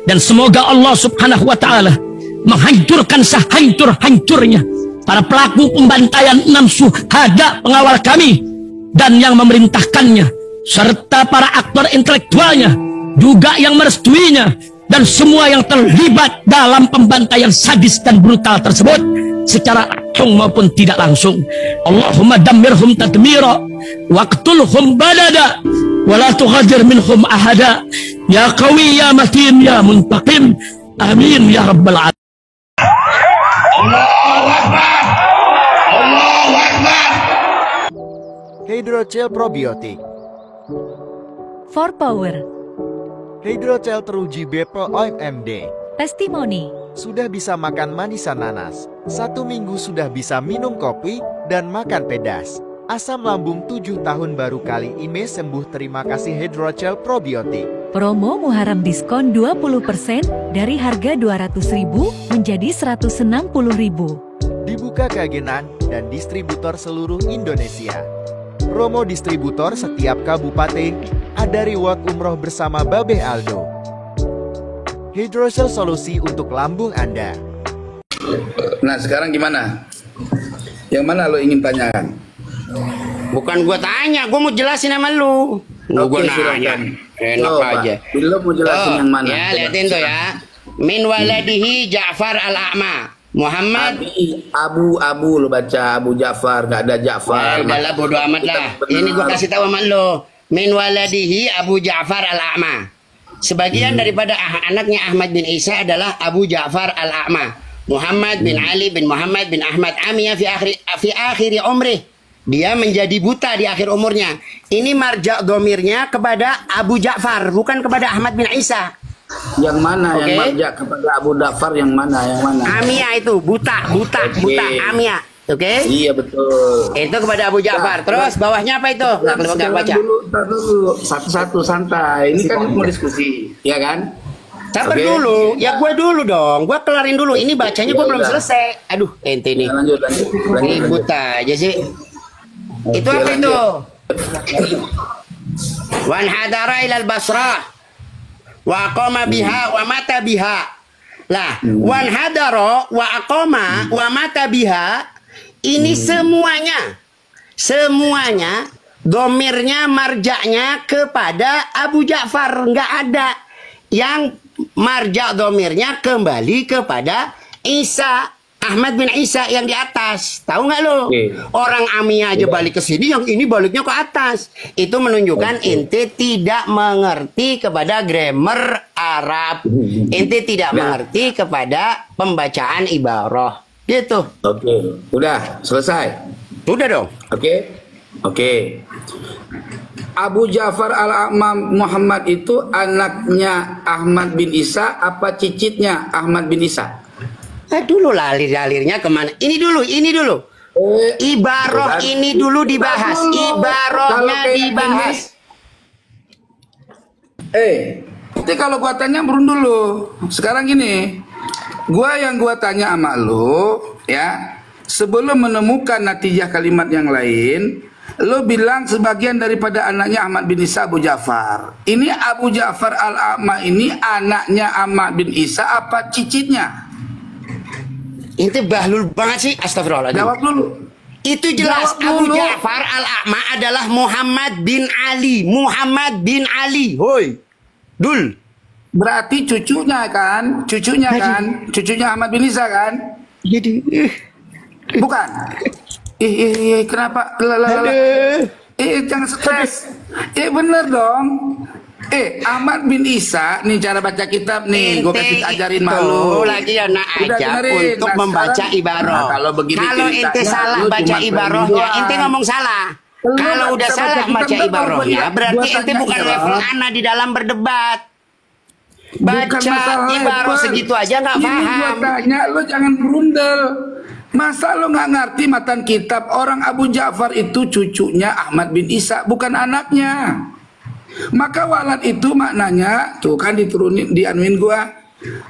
Dan semoga Allah subhanahu wa ta'ala menghancurkan sehancur-hancurnya para pelaku pembantaian 6 syuhada pengawal kami dan yang memerintahkannya, serta para aktor intelektualnya juga yang merestuinya, dan semua yang terlibat dalam pembantaian sadis dan brutal tersebut secara langsung maupun tidak langsung. Allahumma dammirhum tadmira waqtulhum balada wala tughadir minhum ahada ya qawi ya matin ya muntaqim amin ya rabbal alamin. Allahu Akbar, Allahu Akbar. Hydrocell probiotik For Power. Hydrocell teruji BPO OMD. Testimoni. Sudah bisa makan manisan nanas, 1 minggu sudah bisa minum kopi dan makan pedas. Asam lambung 7 tahun baru kali ini sembuh. Terima kasih Hydrocell probiotik. Promo Muharram diskon 20% dari harga 200.000 menjadi 160.000. Dibuka ke agenan dan distributor seluruh Indonesia. Promo distributor setiap kabupaten, ada reward umroh bersama Babeh Aldo. Hydrocell solusi untuk lambung Anda. Nah sekarang gimana? Yang mana lo ingin tanyakan? Bukan gua tanya, gua mau jelasin sama lu. Gua nanya. Enak aja. Lo mau jelasin yang mana? Ya, liatin tuh ya. Min waladihi Ja'far al-A'ma. Muhammad Abu lo baca Abu Ja'far, gak ada Ja'far. Udahlah bodo amat lah. Ini gua kasih tahu sama lu. Min waladihi Abu Ja'far al-A'ma. Sebagian daripada anaknya Ahmad bin Isa adalah Abu Ja'far al-A'ma. Muhammad bin Ali bin Muhammad bin Ahmad Amiyah fi akhiri umrih. Dia menjadi buta di akhir umurnya. Ini marja domirnya kepada Abu Ja'far, bukan kepada Ahmad bin Isa. Yang mana? Yang marja kepada Abu Ja'far yang mana? Yang mana? Amiyah itu buta Amiyah. Oke? Iya betul. Itu kepada Abu Ja'far. Terus bawahnya apa itu? Nggak baca. Dulu, satu-satu santai. Ini kan mau diskusi, ya kan? Sabar dulu. Ya gue dulu dong. Gue kelarin dulu. Ini bacanya gue belum selesai. Aduh, ente nih. Lanjut. Ini buta aja sih. Itu apa itu? Wan hadara ilal Basrah wa aqama biha wa mata biha. Lah, wan hadara wa aqama wa mata biha. Ini semuanya domirnya marjaknya kepada Abu Ja'far, nggak ada yang marja domirnya kembali kepada Isa, Ahmad bin Isa yang di atas. Tahu nggak lo? Orang Amiyah aja balik ke sini, yang ini baliknya ke atas. Itu menunjukkan ente tidak mengerti kepada grammar Arab. Ente tidak mengerti kepada pembacaan ibarah. Gitu. Oke, udah selesai. Udah dong. Oke. Abu Ja'far al-A'ma Muhammad itu anaknya Ahmad bin Isa apa cicitnya Ahmad bin Isa? Dulu lalir-lalirnya kemana? Ini dulu. Ibarah ini dulu dibahas. Ibarahnya dibahas. Nanti kalau gua tanya burun dulu. Sekarang gini. Yang gua tanya sama lu, ya, sebelum menemukan natijah kalimat yang lain, lu bilang sebagian daripada anaknya Ahmad bin Isa Abu Ja'far. Ini Abu Ja'far al-A'ma ini anaknya Ahmad bin Isa apa cicitnya? Itu bahlul banget sih, astagfirullahaladzim. Jawab dulu. Itu jelas Abu Ja'far al-A'ma adalah Muhammad bin Ali. Hoi. Dul. Berarti cucunya kan? Cucunya Ahmad bin Isa kan? Jadi bukan. Kenapa? Jangan stres. Bener dong. Ahmad bin Isa, nih cara baca kitab nih, gue kasih ajarin malu. Lagi anak aja untuk membaca ibarah. Kalau ente salah baca ibarahnya, ente ngomong salah. Kalau udah salah baca ibarahnya, berarti ente bukan level anak di dalam berdebat. Baca ibarah segitu aja nggak paham. Ini gue tanya, lo jangan berundel. Masa lo nggak ngerti matan kitab? Orang Abu Ja'far itu cucunya Ahmad bin Isa, bukan anaknya. Maka walad itu maknanya, tuh kan diturunin, dianuin gua.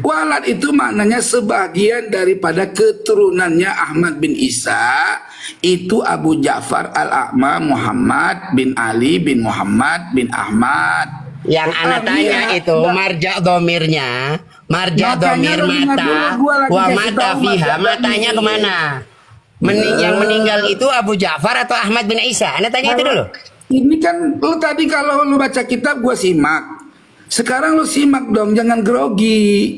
Walad itu maknanya sebagian daripada keturunannya Ahmad bin Isa. Itu Abu Ja'far al-A'ma Muhammad bin Ali bin Muhammad bin Ahmad. Yang anak tanya iya, itu enggak. marja domirnya, marja Makanya domir lu dengar mata, dulu, gua lagi wa kasih mata tahu fiha, marja matanya domir. kemana? Yang meninggal itu Abu Ja'far atau Ahmad bin Isa? Anda tanya itu dulu. Ini kan lu tadi kalau lu baca kitab gua simak. Sekarang lu simak dong, jangan grogi.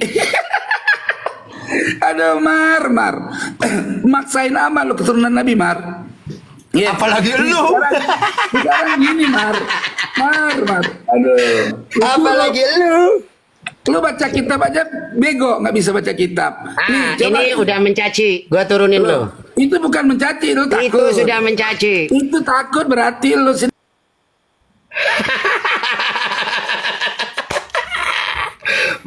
Aduh Mar. Maksain amal lu keturunan Nabi Mar. Ya, Apalagi lu. Sekarang gini Mar. Aduh. Apalagi lu. Lu baca kitab aja bego, nggak bisa baca kitab. Coba. Ini udah mencaci. Gua turunin lu. Itu bukan mencaci, lu takut. Itu sudah mencaci. Itu takut berarti lu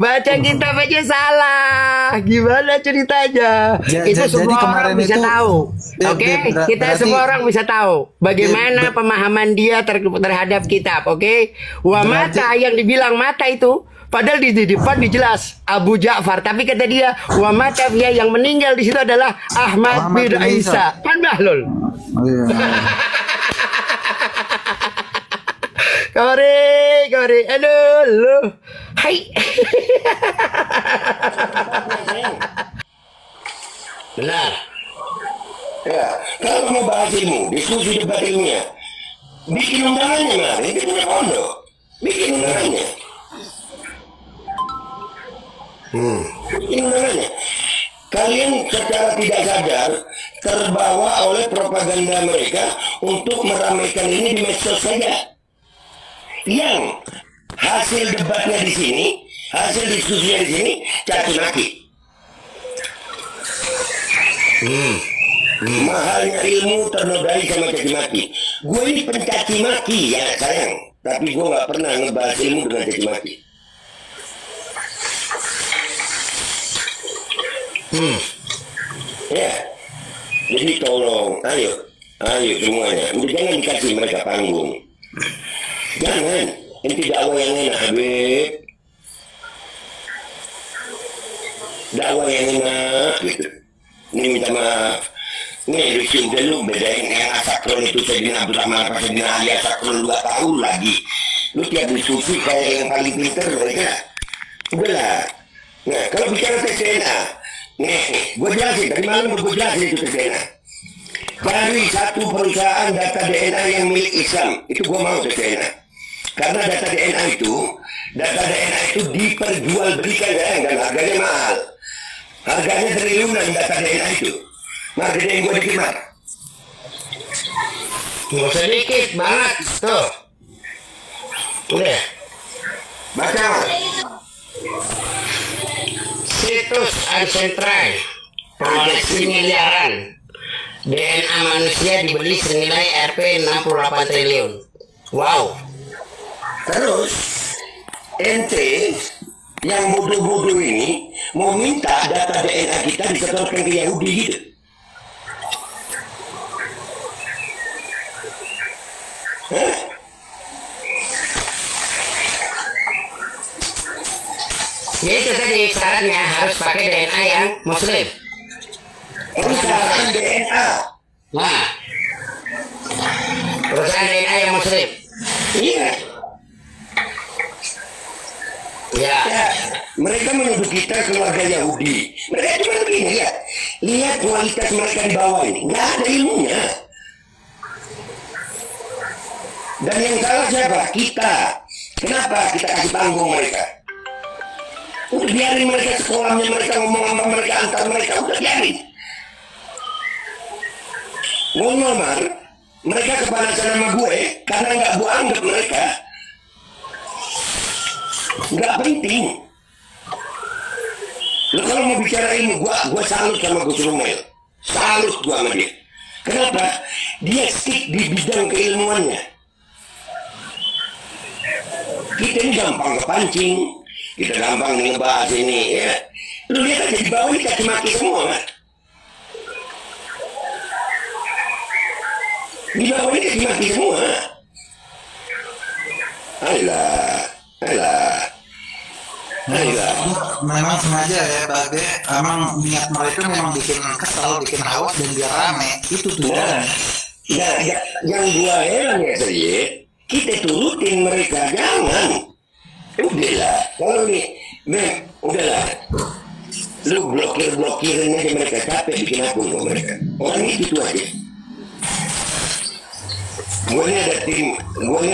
Baca kitab aja salah. Gimana ceritanya? Itu semua orang bisa tahu. Oke, kita semua orang bisa tahu bagaimana pemahaman dia terhadap kitab. Oke, wa mata yang dibilang mata itu, padahal di depan dijelas Abu Ja'far, tapi kata dia wa mata dia yang meninggal di situ adalah Ahmad bin Isa. Kan Bahlul. Kore, aduh lu. Hai. Benar. Ya, kalau mau bahas ilmu, diskusi debat ilmiah, bikin undangannya lah, ini punya pondok, bikin undangannya. Bikin undangannya. Kalian secara tidak sadar terbawa oleh propaganda mereka untuk meramaikan ini di medsos saja. Yang hasil debatnya di sini, hasil diskusinya di sini, caci maki. Mahalnya ilmu ternodai sama caci maki. Gue ini pencaci maki ya sayang, tapi gue nggak pernah ngebahas ilmu dengan caci maki. Ya, jadi tolong, ayo semuanya, jangan dikasih mereka panggung. Jangan, ini tidak dakwah yang enak, Habib. Dakwah yang enak, gitu. Ini minta maaf. Nih, bikin dulu bedain yang asakron itu Sayyidina Abdurrahman apa Sayyidina Ali asakron 2 tahun lagi. Lu tiap diskusi kayak yang paling pinter mereka. Udahlah. Nah, kalau bicara tes DNA, nih, gue jelasin, dari malam gue jelasin itu tes DNA. Cari satu perusahaan data DNA yang milik Islam, itu gue mau tes DNA. Karena data DNA itu diperjualbelikan dan harganya mahal. Harganya triliunan data DNA itu. Mar, gedein gue dikit, Mar. Nggak sedikit banget, tuh. Udah. Baca, Mar. Situs Ancestry, koleksi miliaran. DNA manusia dibeli senilai Rp 68 triliun. Wow. Terus, ente yang bodoh-bodoh ini mau minta data DNA kita disetorkan ke Yahudi gitu. Hah? Jadi itu tadi syaratnya harus pakai DNA yang Muslim. Perusahaan DNA. Nah, perusahaan DNA yang Muslim. Iya. Ya, mereka menuduh kita keluarga Yahudi. Mereka cuma begini ya. Lihat kualitas mereka di bawah ini. Nggak ada ilmunya. Dan yang salah siapa? Kita. Kenapa kita kasih panggung mereka? Udah biarin mereka sekolahnya, mereka ngomong sama mereka antar mereka. Udah biarin. Ngomong, Mar. Mereka kepanasan sama gue karena nggak gue anggap mereka. Nggak penting. Lo kalau mau bicara ilmu, gua salut sama Gus Rumail. Salut gua sama dia. Kenapa? Dia stick di bidang keilmuannya. Kita ini gampang kepancing. Kita gampang ngebahas ini ya. Lu lihat aja di bawah ini caci maki semua, Mas. Di bawah ini caci maki semua. Alah. Memang sengaja ya, Bade. Emang niat mereka memang bikin kesel, bikin haus dan biar rame. Itu tujuannya. Yang gua heran ya, Sri, kita turutin mereka, jangan. Udahlah, kalau nih, udahlah. Lu blokirin aja mereka, capek bikin akun kok mereka. Orang itu aja. Gue ini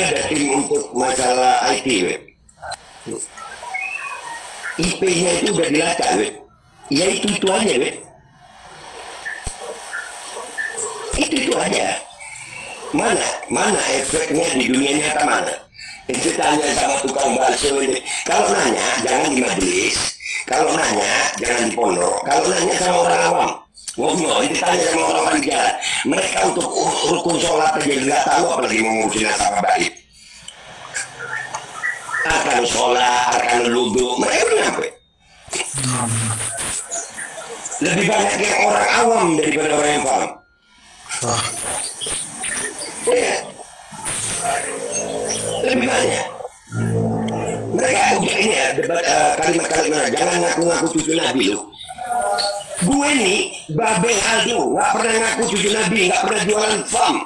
ada tim untuk masalah IT, weh. IP-nya itu udah dilacak, weh. Ya itu aja, weh. Itu aja. Mana efeknya di dunia nyata mana? Itu tanya sama tukang bakso ini. Kalau nanya jangan di majelis, kalau nanya jangan di pondok, kalau nanya sama orang awam. Ngomong, itu tanya sama orang jalan. Mereka untuk rukun sholat aja nggak tahu, apalagi mau ngurusin nasabah baik. Akan sholat, akan ludu, mereka udah nyampe. Lebih banyak yang orang awam daripada orang yang paham. Ya. Lebih banyak. Mereka ini ya debat kalimat-kalimat jangan ngaku-ngaku cucu Nabi lu. Gue nih Babe Aldo nggak pernah ngaku cucu Nabi, nggak pernah jualan farm,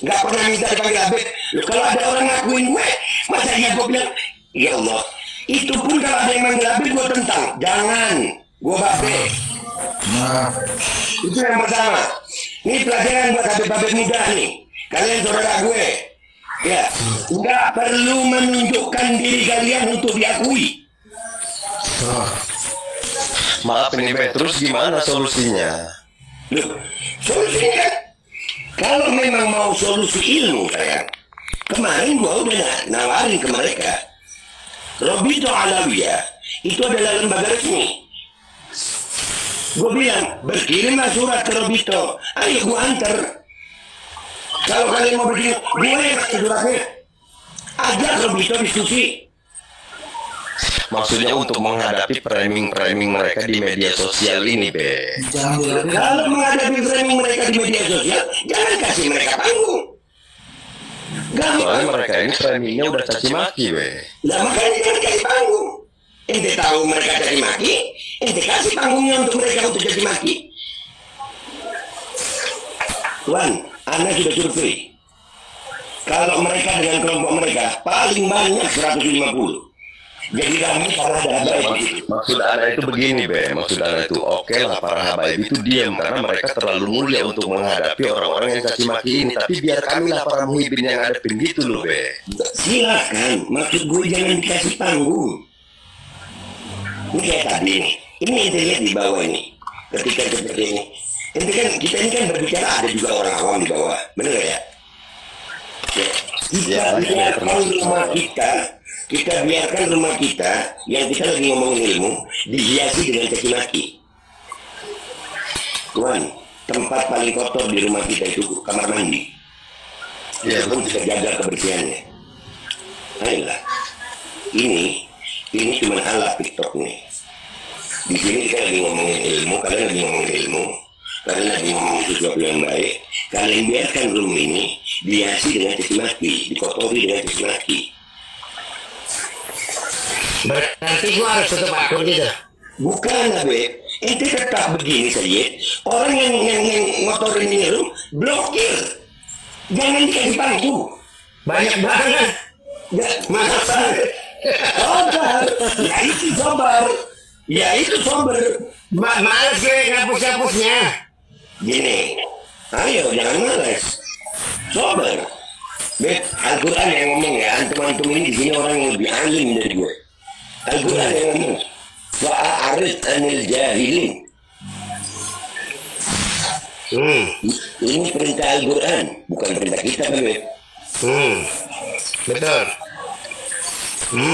nggak pernah minta dipanggil Habib. Kalau ada orang ngakuin gue, masa iya gue bilang ya Allah. Itu pun kalau ada yang manggil Habib gue tentang, jangan. Gue Babe. Itu yang pertama. Ini pelajaran buat Habib-Habib muda nih. Kalian saudara gue. Ya, nggak perlu menunjukkan diri kalian untuk diakui. Maaf ini Be, terus gimana solusinya? Loh, solusinya kalau memang mau solusi ilmu sayang, kemarin gua udah nawarin ke mereka. Robito Alawiyah itu adalah lembaga resmi. Gua bilang berkirimlah surat ke Robito, ayo gua antar. Kalau kalian mau begini, gue yang kasih suratnya. Ajak Robito diskusi. Maksudnya untuk menghadapi framing mereka di media sosial ini, Be. Kalau menghadapi framing mereka di media sosial, jangan kasih mereka panggung. Soalnya mereka ini framingnya udah caci maki, Be. Nah makanya jangan kasih panggung. Ente tahu mereka caci maki, ente kasih panggungnya untuk mereka untuk caci maki. Tuan, Anda sudah survei. Kalau mereka dengan kelompok mereka paling banyak 150. Jadi kami para habaib. Maksud Anda itu begini, Be. Maksud Anda itu oke lah para habaib itu diam karena mereka terlalu mulia untuk menghadapi orang-orang yang caci maki ini. Tapi biar kami lah para muhibin yang hadapin gitu loh, Be. Silakan. Maksud gue jangan dikasih panggung. Ini kayak tadi nih. Ini ente lihat di bawah ini. Ketika seperti ini. Ente kan kita ini kan berbicara ada juga orang awam di bawah. Bener ya? Ya. Kita biarkan rumah kita yang kita lagi ngomongin ilmu dihiasi dengan caci maki. Tuan, tempat paling kotor di rumah kita itu kamar mandi. Ya, pun kita jaga kebersihannya. Ayolah, ini cuma alat TikTok nih. Di sini kita lagi ngomongin ilmu, kalian lagi ngomongin ilmu, kalian lagi ngomongin sesuatu yang baik. Kalian biarkan rumah ini dihiasi dengan caci maki, dikotori dengan caci maki. Berarti gua harus tutup akun gitu. Bukan Habib, ente tetap begini saja. Orang yang ngotorin ini room blokir. Jangan dikasih panggung. Banyak banget. Ya, masa sabar. Ya itu sabar. Ya itu sabar. Males gue ngapus-ngapusnya. Gini, ayo jangan males. Sabar. Bet, Al-Quran yang ngomong ya, antum-antum ini di sini orang yang lebih alim dari gue. Al-Quran yang ngomong fa'arid anil jahilin. Ini perintah Al-Quran, bukan perintah kita kan, Beb? Betul.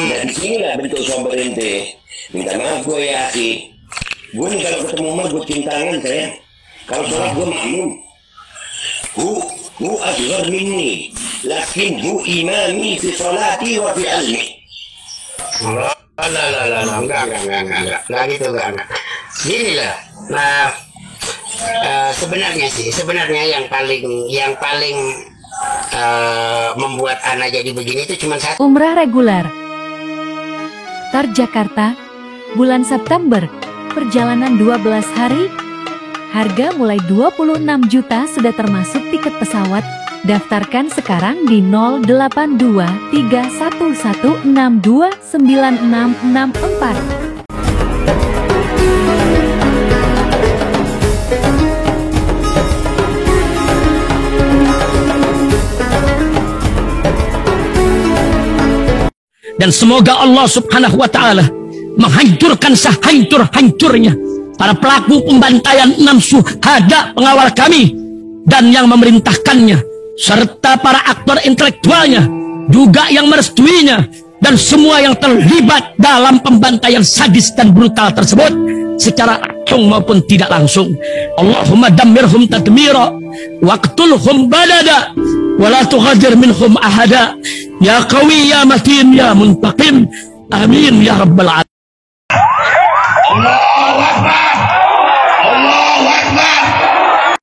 Dan di sinilah bentuk sober ente. Minta maaf gue ya, Aki. Gue nih kalau ketemu mah gue cium tangan sayang. Kalau sholat gue makmum. Hu asghar minni, lakin hu imami fi sholati wa fi ilmi. Enggak gitu, enggak. Gini lah. Nah, sebenarnya yang paling membuat Ana jadi begini itu cuma satu. Umrah reguler. Tar Jakarta, bulan September, perjalanan 12 hari, harga mulai 26 juta sudah termasuk tiket pesawat Daftarkan sekarang di 082311629664. Dan semoga Allah subhanahu wa ta'ala menghancurkan sehancur-hancurnya para pelaku pembantaian 6 syuhada pengawal kami dan yang memerintahkannya, serta para aktor intelektualnya, juga yang merestuinya, dan semua yang terlibat dalam pembantaian sadis dan brutal tersebut secara langsung maupun tidak langsung. Allahumma dammirhum tadmira waqtulhum badada wala tughadir minhum ahada ya qawi ya matin ya muntaqim amin ya rabbal alamin.